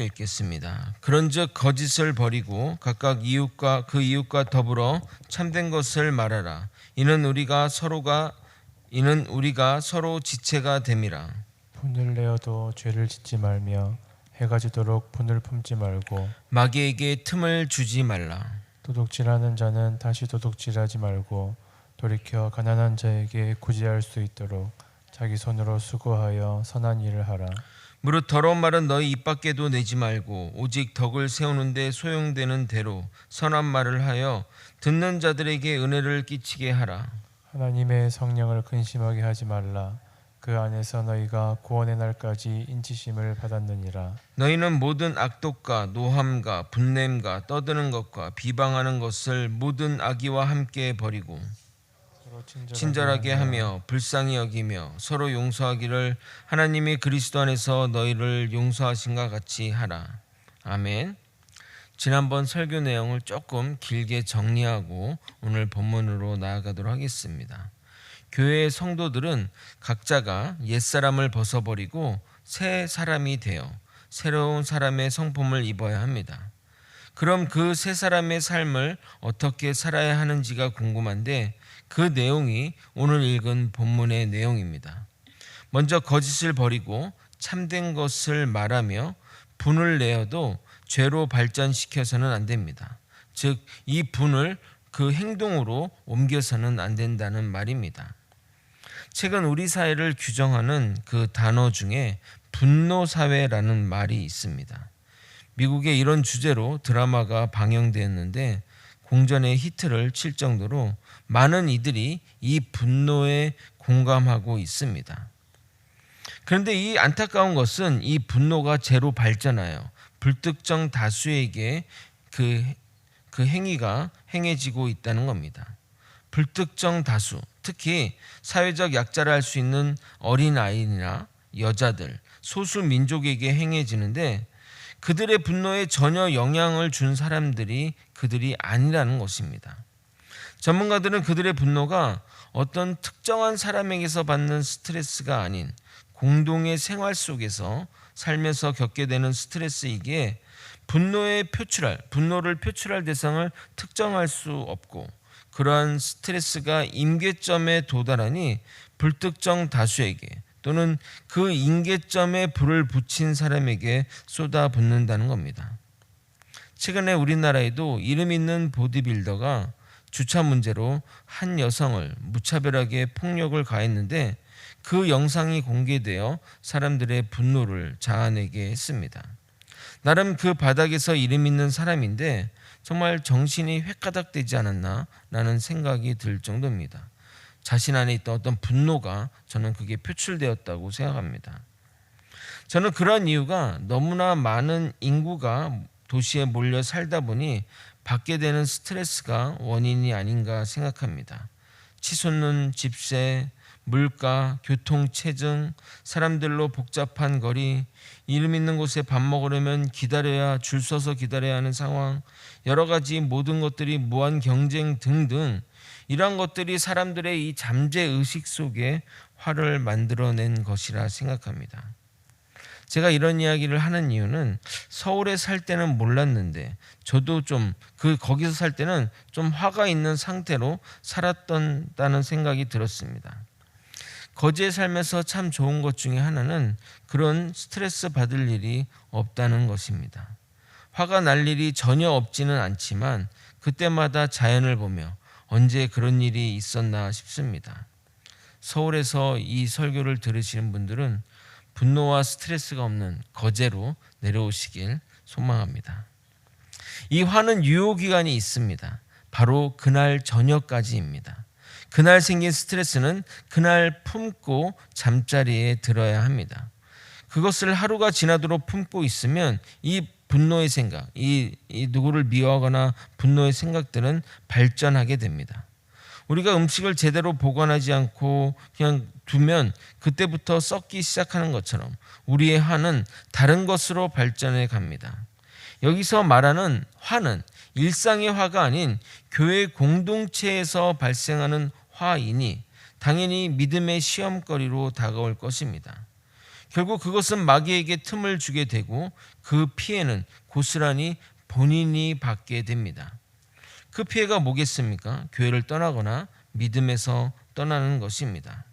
읽겠습니다. 그런즉 거짓을 버리고 각각 이웃과 더불어 참된 것을 말하라. 이는 우리가 서로 지체가 됨이라. 분을 내어도 죄를 짓지 말며 해가 지도록 분을 품지 말고 마귀에게 틈을 주지 말라. 도둑질하는 자는 다시 도둑질하지 말고 돌이켜 가난한 자에게 구제할 수 있도록 자기 손으로 수고하여 선한 일을 하라. 무릇 더러운 말은 너희 입 밖에도 내지 말고 오직 덕을 세우는 데 소용되는 대로 선한 말을 하여 듣는 자들에게 은혜를 끼치게 하라. 하나님의 성령을 근심하게 하지 말라. 그 안에서 너희가 구원의 날까지 인치심을 받았느니라. 너희는 모든 악독과 노함과 분냄과 떠드는 것과 비방하는 것을 모든 악의와 함께 버리고 서로 친절하게 하며 불쌍히 여기며 서로 용서하기를 하나님이 그리스도 안에서 너희를 용서하신과 같이 하라. 아멘. 지난번 설교 내용을 조금 길게 정리하고 오늘 본문으로 나아가도록 하겠습니다. 교회의 성도들은 각자가 옛사람을 벗어버리고 새 사람이 되어 새로운 사람의 성품을 입어야 합니다. 그럼 그 새 사람의 삶을 어떻게 살아야 하는지가 궁금한데 그 내용이 오늘 읽은 본문의 내용입니다. 먼저 거짓을 버리고 참된 것을 말하며 분을 내어도 죄로 발전시켜서는 안 됩니다. 즉, 이 분을 그 행동으로 옮겨서는 안 된다는 말입니다. 최근 우리 사회를 규정하는 그 단어 중에 분노사회라는 말이 있습니다. 미국에 이런 주제로 드라마가 방영되었는데 공전의 히트를 칠 정도로 많은 이들이 이 분노에 공감하고 있습니다. 그런데 이 안타까운 것은 이 분노가 죄로 발전하여 불특정 다수에게 그 행위가 행해지고 있다는 겁니다. 불특정 다수, 특히 사회적 약자를 할 수 있는 어린아이나 여자들, 소수 민족에게 행해지는데 그들의 분노에 전혀 영향을 준 사람들이 그들이 아니라는 것입니다. 전문가들은 그들의 분노가 어떤 특정한 사람에게서 받는 스트레스가 아닌 공동의 생활 속에서 살면서 겪게 되는 스트레스이기에 분노를 표출할 대상을 특정할 수 없고 그러한 스트레스가 임계점에 도달하니 불특정 다수에게 또는 그 임계점에 불을 붙인 사람에게 쏟아붓는다는 겁니다. 최근에 우리나라에도 이름 있는 보디빌더가 주차 문제로 한 여성을 무차별하게 폭력을 가했는데 그 영상이 공개되어 사람들의 분노를 자아내게 했습니다. 나름 그 바닥에서 이름 있는 사람인데 정말 정신이 획가닥되지 않았나 라는 생각이 들 정도입니다. 자신 안에 있던 어떤 분노가 저는 그게 표출되었다고 생각합니다. 저는 그런 이유가 너무나 많은 인구가 도시에 몰려 살다 보니 받게 되는 스트레스가 원인이 아닌가 생각합니다. 치솟는 집세, 물가, 교통체증, 사람들로 복잡한 거리, 이름 있는 곳에 밥 먹으려면 줄 서서 기다려야 하는 상황, 여러 가지 모든 것들이 무한 경쟁 등등 이러한 것들이 사람들의 이 잠재의식 속에 화를 만들어낸 것이라 생각합니다. 제가 이런 이야기를 하는 이유는 서울에 살 때는 몰랐는데 저도 거기서 살 때는 좀 화가 있는 상태로 살았다는 생각이 들었습니다. 거제에 살면서 참 좋은 것 중에 하나는 그런 스트레스 받을 일이 없다는 것입니다. 화가 날 일이 전혀 없지는 않지만 그때마다 자연을 보며 언제 그런 일이 있었나 싶습니다. 서울에서 이 설교를 들으시는 분들은 분노와 스트레스가 없는 거제로 내려오시길 소망합니다. 이 화는 유효기간이 있습니다. 바로 그날 저녁까지입니다. 그날 생긴 스트레스는 그날 품고 잠자리에 들어야 합니다. 그것을 하루가 지나도록 품고 있으면 이 분노의 생각, 이 누구를 미워하거나 분노의 생각들은 발전하게 됩니다. 우리가 음식을 제대로 보관하지 않고 그냥 두면 그때부터 썩기 시작하는 것처럼 우리의 화는 다른 것으로 발전해 갑니다. 여기서 말하는 화는 일상의 화가 아닌 교회 공동체에서 발생하는 화이니 당연히 믿음의 시험거리로 다가올 것입니다. 결국 그것은 마귀에게 틈을 주게 되고 그 피해는 고스란히 본인이 받게 됩니다. 그 피해가 뭐겠습니까? 교회를 떠나거나 믿음에서 떠나는 것입니다.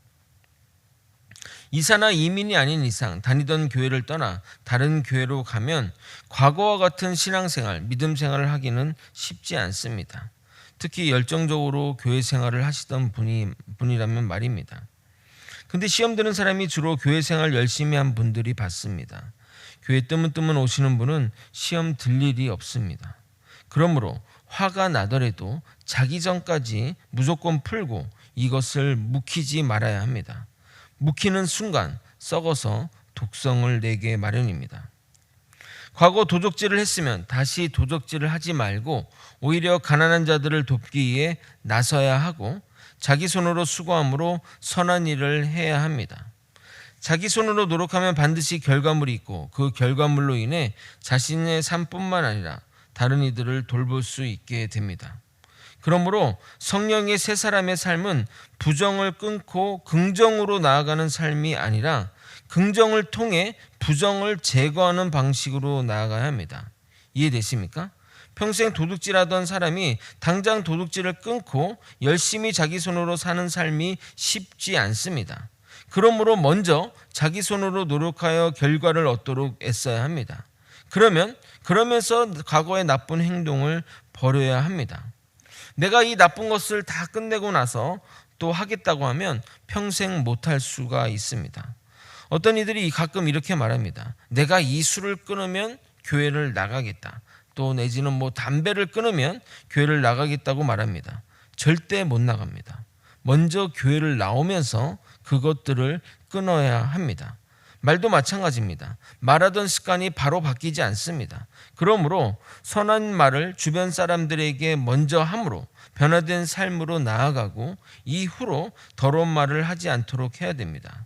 이사나 이민이 아닌 이상 다니던 교회를 떠나 다른 교회로 가면 과거와 같은 신앙생활, 믿음 생활을 하기는 쉽지 않습니다. 특히 열정적으로 교회 생활을 하시던 분이라면 말입니다. 근데 시험 드는 사람이 주로 교회 생활 열심히 한 분들이 받습니다. 교회 뜨문뜨문 오시는 분은 시험 들 일이 없습니다. 그러므로 화가 나더라도 자기 전까지 무조건 풀고 이것을 묵히지 말아야 합니다. 묵히는 순간 썩어서 독성을 내게 마련입니다. 과거 도적질을 했으면 다시 도적질을 하지 말고 오히려 가난한 자들을 돕기 위해 나서야 하고 자기 손으로 수고함으로 선한 일을 해야 합니다. 자기 손으로 노력하면 반드시 결과물이 있고 그 결과물로 인해 자신의 삶뿐만 아니라 다른 이들을 돌볼 수 있게 됩니다. 그러므로 성령의 새 사람의 삶은 부정을 끊고 긍정으로 나아가는 삶이 아니라 긍정을 통해 부정을 제거하는 방식으로 나아가야 합니다. 이해되십니까? 평생 도둑질하던 사람이 당장 도둑질을 끊고 열심히 자기 손으로 사는 삶이 쉽지 않습니다. 그러므로 먼저 자기 손으로 노력하여 결과를 얻도록 애써야 합니다. 그러면서 과거의 나쁜 행동을 버려야 합니다. 내가 이 나쁜 것을 다 끝내고 나서 또 하겠다고 하면 평생 못할 수가 있습니다. 어떤 이들이 가끔 이렇게 말합니다. 내가 이 술을 끊으면 교회를 나가겠다. 또 내지는 담배를 끊으면 교회를 나가겠다고 말합니다. 절대 못 나갑니다. 먼저 교회를 나오면서 그것들을 끊어야 합니다. 말도 마찬가지입니다. 말하던 습관이 바로 바뀌지 않습니다. 그러므로 선한 말을 주변 사람들에게 먼저 함으로 변화된 삶으로 나아가고 이후로 더러운 말을 하지 않도록 해야 됩니다.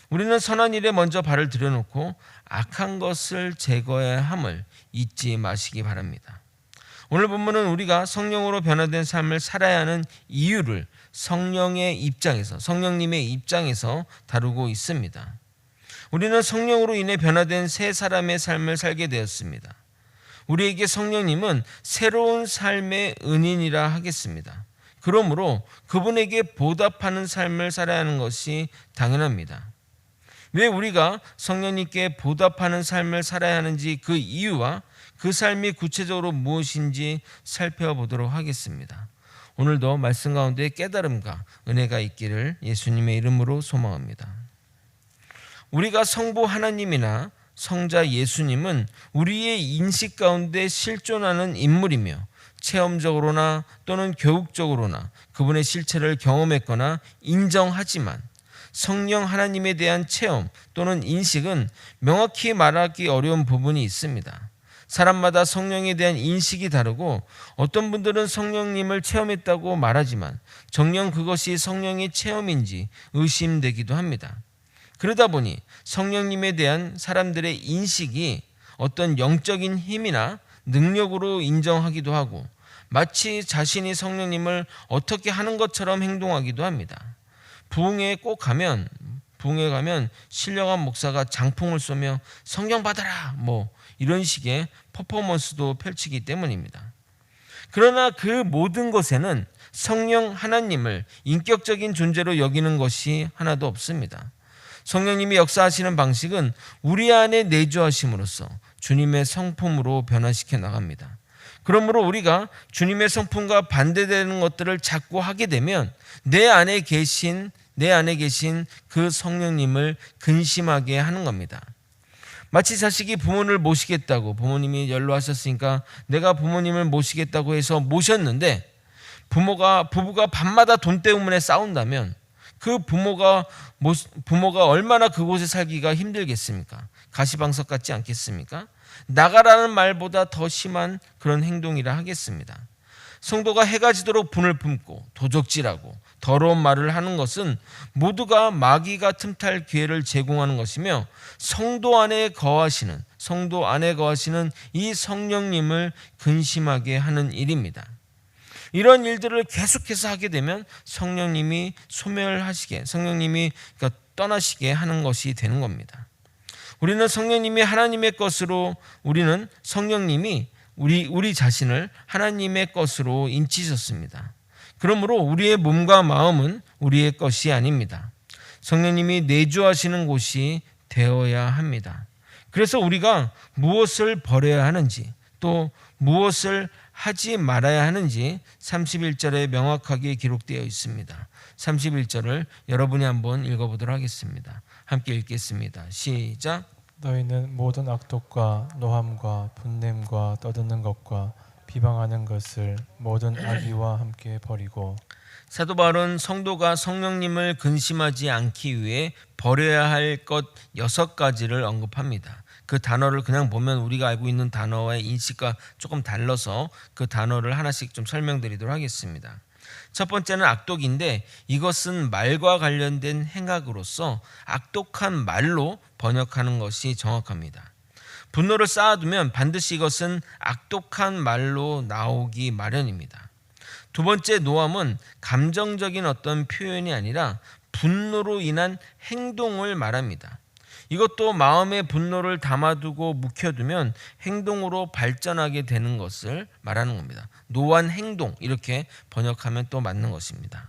우리는 선한 일에 먼저 발을 들여놓고 악한 것을 제거해야 함을 잊지 마시기 바랍니다. 오늘 본문은 우리가 성령으로 변화된 삶을 살아야 하는 이유를 성령님의 입장에서 다루고 있습니다. 우리는 성령으로 인해 변화된 새 사람의 삶을 살게 되었습니다. 우리에게 성령님은 새로운 삶의 은인이라 하겠습니다. 그러므로 그분에게 보답하는 삶을 살아야 하는 것이 당연합니다. 왜 우리가 성령님께 보답하는 삶을 살아야 하는지 그 이유와 그 삶이 구체적으로 무엇인지 살펴보도록 하겠습니다. 오늘도 말씀 가운데 깨달음과 은혜가 있기를 예수님의 이름으로 소망합니다. 우리가 성부 하나님이나 성자 예수님은 우리의 인식 가운데 실존하는 인물이며 체험적으로나 또는 교육적으로나 그분의 실체를 경험했거나 인정하지만 성령 하나님에 대한 체험 또는 인식은 명확히 말하기 어려운 부분이 있습니다. 사람마다 성령에 대한 인식이 다르고 어떤 분들은 성령님을 체험했다고 말하지만 정녕 그것이 성령의 체험인지 의심되기도 합니다. 그러다 보니 성령님에 대한 사람들의 인식이 어떤 영적인 힘이나 능력으로 인정하기도 하고 마치 자신이 성령님을 어떻게 하는 것처럼 행동하기도 합니다. 부흥회에 가면 신령한 목사가 장풍을 쏘며 성령 받아라 이런 식의 퍼포먼스도 펼치기 때문입니다. 그러나 그 모든 것에는 성령 하나님을 인격적인 존재로 여기는 것이 하나도 없습니다. 성령님이 역사하시는 방식은 우리 안에 내주하심으로써 주님의 성품으로 변화시켜 나갑니다. 그러므로 우리가 주님의 성품과 반대되는 것들을 자꾸 하게 되면 내 안에 계신 그 성령님을 근심하게 하는 겁니다. 마치 자식이 부모를 모시겠다고 부모님이 연로하셨으니까 내가 부모님을 모시겠다고 해서 모셨는데 부부가 밤마다 돈 때문에 싸운다면 그 부모가 얼마나 그곳에 살기가 힘들겠습니까? 가시방석 같지 않겠습니까? 나가라는 말보다 더 심한 그런 행동이라 하겠습니다. 성도가 해가 지도록 분을 품고 도적질하고 더러운 말을 하는 것은 모두가 마귀가 틈탈 기회를 제공하는 것이며 성도 안에 거하시는 이 성령님을 근심하게 하는 일입니다. 이런 일들을 계속해서 하게 되면 성령님이 떠나시게 하는 것이 되는 겁니다. 우리는 성령님이 하나님의 것으로 우리는 성령님이 우리 자신을 하나님의 것으로 인치셨습니다. 그러므로 우리의 몸과 마음은 우리의 것이 아닙니다. 성령님이 내주하시는 곳이 되어야 합니다. 그래서 우리가 무엇을 버려야 하는지 또 무엇을 하지 말아야 하는지 31절에 명확하게 기록되어 있습니다. 31절을 여러분이 한번 읽어보도록 하겠습니다. 함께 읽겠습니다. 시작. 너희는 모든 악독과 노함과 분냄과 떠드는 것과 비방하는 것을 모든 악의와 함께 버리고. 사도 바울은 성도가 성령님을 근심하지 않기 위해 버려야 할 것 6가지를 언급합니다. 그 단어를 그냥 보면 우리가 알고 있는 단어와의 인식과 조금 달라서 그 단어를 하나씩 좀 설명드리도록 하겠습니다. 첫 번째는 악독인데 이것은 말과 관련된 행악으로서 악독한 말로 번역하는 것이 정확합니다. 분노를 쌓아두면 반드시 이것은 악독한 말로 나오기 마련입니다. 두 번째 노함은 감정적인 어떤 표현이 아니라 분노로 인한 행동을 말합니다. 이것도 마음의 분노를 담아두고 묵혀두면 행동으로 발전하게 되는 것을 말하는 겁니다. 노한 행동 이렇게 번역하면 또 맞는 것입니다.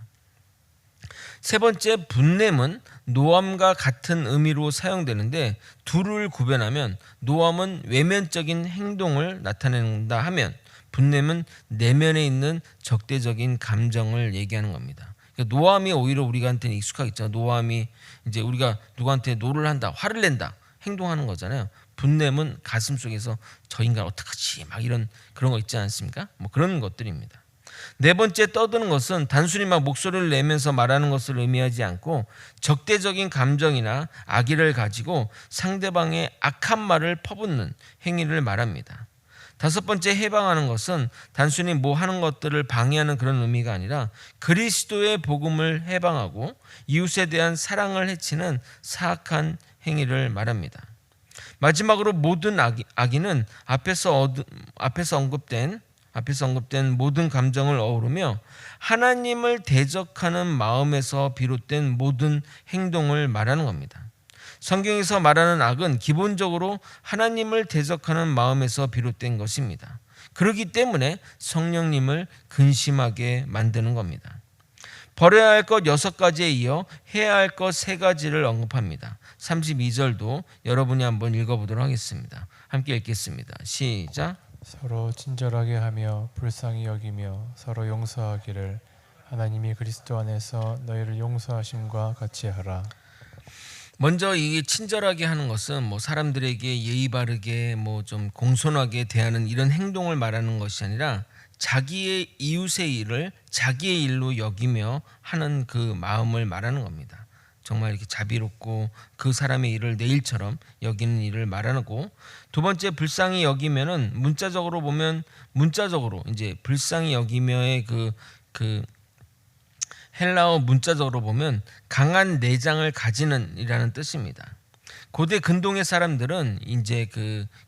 세 번째 분냄은 노함과 같은 의미로 사용되는데 둘을 구별하면 노함은 외면적인 행동을 나타낸다 하면 분냄은 내면에 있는 적대적인 감정을 얘기하는 겁니다. 노함이 오히려 우리한테는 익숙하겠죠. 노함이 이제 우리가 누구한테 노를 한다, 화를 낸다, 행동하는 거잖아요. 분냄은 가슴 속에서 저 인간 어떡하지? 막 이런 그런 거 있지 않습니까? 뭐 그런 것들입니다. 네 번째 떠드는 것은 단순히 막 목소리를 내면서 말하는 것을 의미하지 않고 적대적인 감정이나 악의를 가지고 상대방의 악한 말을 퍼붓는 행위를 말합니다. 다섯 번째 해방하는 것은 단순히 뭐 하는 것들을 방해하는 그런 의미가 아니라 그리스도의 복음을 해방하고 이웃에 대한 사랑을 해치는 사악한 행위를 말합니다. 마지막으로 모든 악의는 앞에서 언급된 모든 감정을 어우르며 하나님을 대적하는 마음에서 비롯된 모든 행동을 말하는 겁니다. 성경에서 말하는 악은 기본적으로 하나님을 대적하는 마음에서 비롯된 것입니다. 그렇기 때문에 성령님을 근심하게 만드는 겁니다. 버려야 할 것 6가지에 이어 해야 할 것 3가지를 언급합니다. 32절도 여러분이 한번 읽어보도록 하겠습니다. 함께 읽겠습니다. 시작. 서로 친절하게 하며 불쌍히 여기며 서로 용서하기를 하나님이 그리스도 안에서 너희를 용서하심과 같이 하라. 먼저 이 친절하게 하는 것은 뭐 사람들에게 예의 바르게 뭐 좀 공손하게 대하는 이런 행동을 말하는 것이 아니라 자기의 이웃의 일을 자기의 일로 여기며 하는 그 마음을 말하는 겁니다. 정말 이렇게 자비롭고 그 사람의 일을 내 일처럼 여기는 일을 말하고, 두 번째 불쌍히 여기면은 문자적으로 보면 이제 불쌍히 여기며의 그 헬라어 문자적으로 보면 강한 내장을 가지는 이라는 뜻입니다. 고대 근동의 사람들은 이제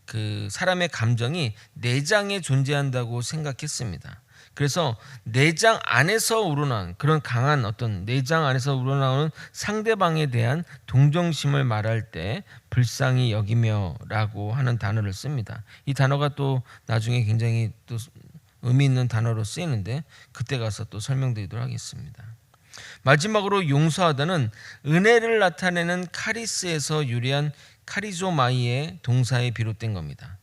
그 사람의 감정이 내장에 존재한다고 생각했습니다. 그래서 내장 안에서 우러나온 그런 강한 어떤 내장 안에서 우러나오는 상대방에 대한 동정심을 말할 때 불쌍히 여기며라고 하는 단어를 씁니다. 이 단어가 또 나중에 굉장히 또 의미 있는 단어로 쓰이는데 그때 가서 또 설명드리도록 하겠습니다. 마지막으로 용서하다는 은혜를 나타내는 카리스에서 유래한 카리조마이의 동사에 비롯된 겁니다.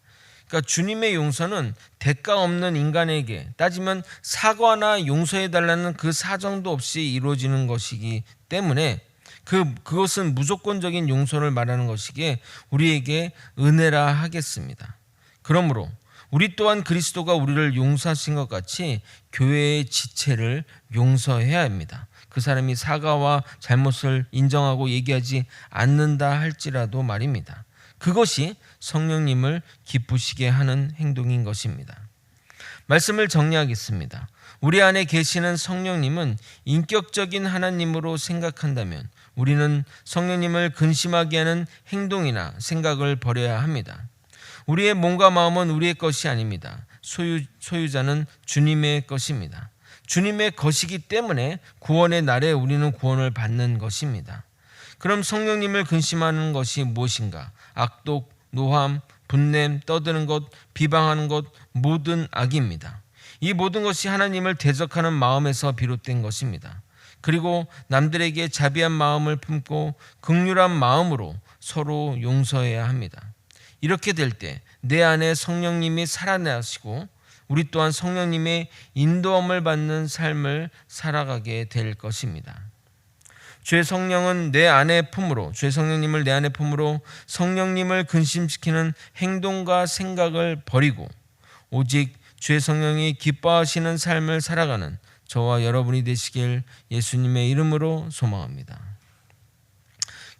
그러니까 주님의 용서는 대가 없는 인간에게 따지면 사과나 용서해달라는 그 사정도 없이 이루어지는 것이기 때문에 그것은 무조건적인 용서를 말하는 것이기에 우리에게 은혜라 하겠습니다. 그러므로 우리 또한 그리스도가 우리를 용서하신 것 같이 교회의 지체를 용서해야 합니다. 그 사람이 사과와 잘못을 인정하고 얘기하지 않는다 할지라도 말입니다. 그것이 성령님을 기쁘시게 하는 행동인 것입니다. 말씀을 정리하겠습니다. 우리 안에 계시는 성령님은 인격적인 하나님으로 생각한다면 우리는 성령님을 근심하게 하는 행동이나 생각을 버려야 합니다. 우리의 몸과 마음은 우리의 것이 아닙니다. 소유자는 주님의 것입니다. 주님의 것이기 때문에 구원의 날에 우리는 구원을 받는 것입니다. 그럼 성령님을 근심하는 것이 무엇인가? 악독, 노함, 분냄, 떠드는 것, 비방하는 것, 모든 악입니다. 이 모든 것이 하나님을 대적하는 마음에서 비롯된 것입니다. 그리고 남들에게 자비한 마음을 품고 긍휼한 마음으로 서로 용서해야 합니다. 이렇게 될 때 내 안에 성령님이 살아나시고 우리 또한 성령님의 인도함을 받는 삶을 살아가게 될 것입니다. 주의 성령은 내 안에 품으로, 주의 성령님을 내 안에 품으로 성령님을 근심시키는 행동과 생각을 버리고 오직 주의 성령이 기뻐하시는 삶을 살아가는 저와 여러분이 되시길 예수님의 이름으로 소망합니다.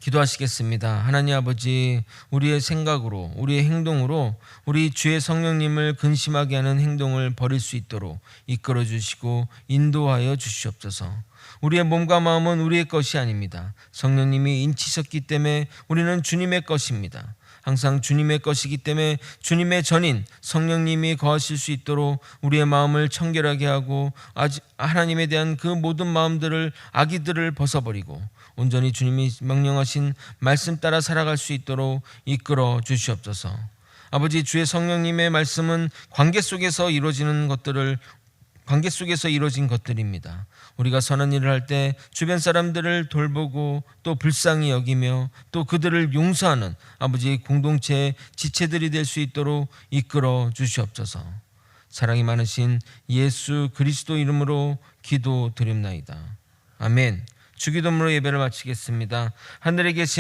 기도하시겠습니다. 하나님 아버지, 우리의 생각으로, 우리의 행동으로 우리 주의 성령님을 근심하게 하는 행동을 버릴 수 있도록 이끌어 주시고 인도하여 주시옵소서. 우리의 몸과 마음은 우리의 것이 아닙니다. 성령님이 인치셨기 때문에 우리는 주님의 것입니다. 항상 주님의 것이기 때문에 주님의 전인 성령님이 거하실 수 있도록 우리의 마음을 청결하게 하고 하나님에 대한 그 모든 마음들을, 악의들을 벗어버리고 온전히 주님이 명령하신 말씀 따라 살아갈 수 있도록 이끌어 주시옵소서. 아버지, 주의 성령님의 말씀은 관계 속에서 이루어진 것들입니다. 우리가 선한 일을 할 때 주변 사람들을 돌보고 또 불쌍히 여기며 또 그들을 용서하는 아버지 공동체의 지체들이 될 수 있도록 이끌어 주시옵소서. 사랑이 많으신 예수 그리스도 이름으로 기도드립나이다. 아멘. 주기도문으로 예배를 마치겠습니다. 하늘에 계신